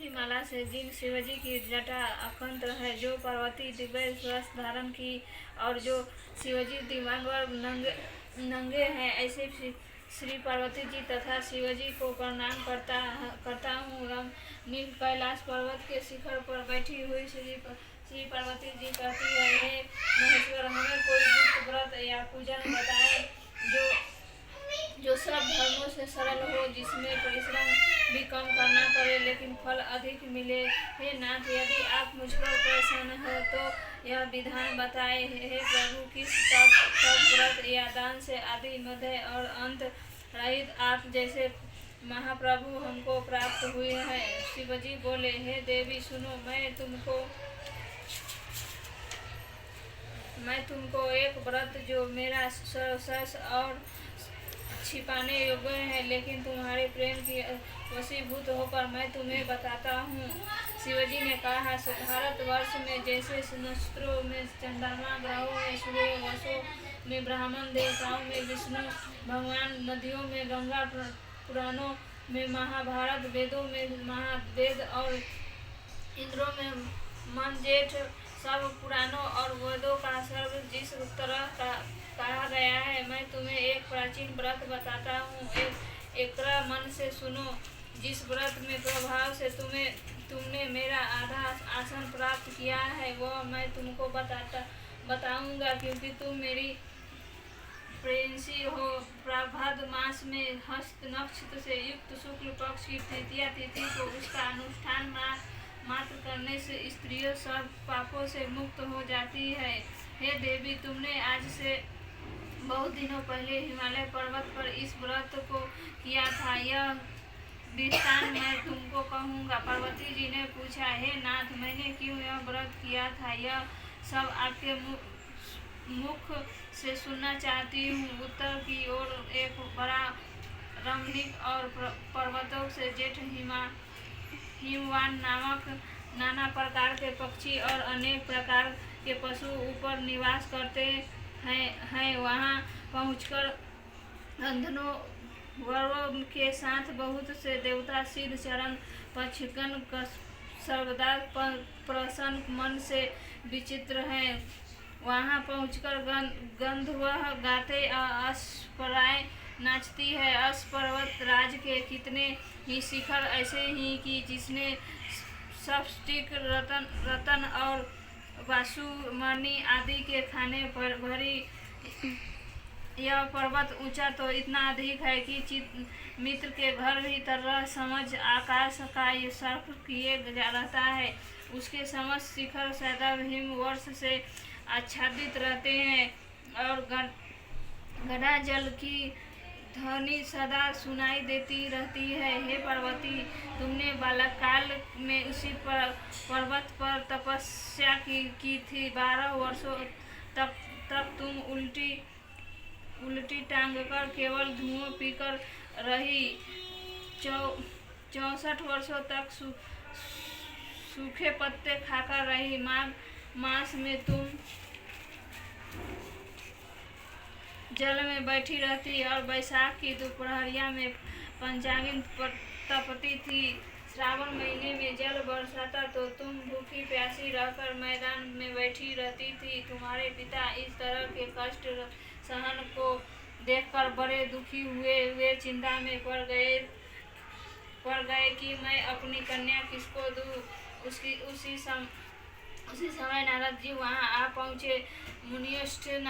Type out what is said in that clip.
की माला से जिन शिवजी की जटा अखंड है, जो पार्वती दिव्य वस्त्र धारण की और जो शिवजी दिगंबर नंगे हैं, ऐसे श्री पार्वती जी तथा शिवजी को प्रणाम करता हूँ। नील कैलाश पर्वत के शिखर पर बैठी हुई श्री पार्वती जी कहती है, हे महेश्वर, हमें कोई गुप्त व्रत या पूजन बताए जो सब धर्मों से सरल हो, जिसमें परिश्रम भी कम करना पड़े लेकिन फल अधिक मिले। हे नाथ, यदि आप मुझ पर प्रसन्न हो तो यह विधान बताए। हे प्रभु, किस तप व्रत या दान से आदि मध्य और अंत रहित आप जैसे महाप्रभु हमको प्राप्त हुए हैं। शिवजी बोले, हे देवी सुनो, मैं तुमको एक व्रत जो मेरा सरस और छिपाने योग्य है, लेकिन तुम्हारे प्रेम की वशीभूत होकर मैं तुम्हें बताता हूँ। शिवजी ने कहा, भारतवर्ष में जैसे नक्षत्रों में चंद्रमा, ग्रहों में सूर्य, वर्षों में ब्राह्मण, देवताओं में विष्णु भगवान, नदियों में गंगा, पुराणों में महाभारत, वेदों में महावेद और इंद्रों में मन जेठ, सब पुराणों और वेदों का सर्व जिस तरह का कहा गया है, मैं तुम्हें एक प्राचीन व्रत बताता हूँ। एकरा मन से सुनो। जिस व्रत में प्रभाव से तुमने मेरा आधा आसन प्राप्त किया है, वह मैं तुमको बताऊंगा, क्योंकि तुम मेरी प्रेयसी हो। भाद्र मास में हस्त नक्षत्र से युक्त शुक्ल पक्ष की तृतीया तिथि को उसका अनुष्ठान मात्र करने से स्त्रियों सब पापों से मुक्त हो जाती है। हे देवी, तुमने आज से बहुत दिनों पहले हिमालय पर्वत पर इस व्रत को किया था, यह वृत्तांत मैं तुमको कहूँगा। पार्वती जी ने पूछा, हे नाथ, मैंने क्यों यह व्रत किया था, यह सब आपके मुख से सुनना चाहती हूँ। उत्तर की ओर एक बड़ा रमणीक और पर्वतों से जेठ हिमवान नामक नाना प्रकार के पक्षी और अनेक प्रकार के पशु ऊपर निवास करते हैं। वहाँ पहुँचकर अंधनों वरों के साथ बहुत से देवता सिद्ध चरण पक्षगण सर्वदा प्रसन्न मन से विचित्र हैं। वहाँ पहुँचकर गंधर्व गाते अप्सराएं नाचती है। अस पर्वत राज के कितने ही शिखर ऐसे ही कि जिसने स्फटिक, रतन और वासुमणि आदि के खाने पर भरी। यह पर्वत ऊंचा तो इतना अधिक है कि मित्र के घर भी तरह समझ आकाश का सर्प किए रहता है। उसके समस्त शिखर सदैव हिमवर्ष से आच्छादित रहते हैं और गड़ा जल की ध्वनि सदा सुनाई देती रहती है। हे पार्वती, तुमने बालकाल में उसी पर्वत पर तपस्या की थी। 12 वर्षों तक तुम उल्टी टांग कर केवल धुआं पीकर रही। 64 वर्षों तक सूखे पत्ते खाकर रही। माघ मास में तुम जल में बैठी रहती और वैशाख की दोपहरिया में पंचाग्नि तपती थी। श्रावण महीने में जल बरसाता तो तुम भूखी प्यासी रहकर मैदान में बैठी रहती थी। तुम्हारे पिता इस तरह के कष्ट सहन को देखकर बड़े दुखी हुए। वे चिंता में पड़ गए कि मैं अपनी कन्या किसको दूँ। उसी समय नारद जी वहाँ आ पहुँचे। मुनिश्रेष्ठ नारद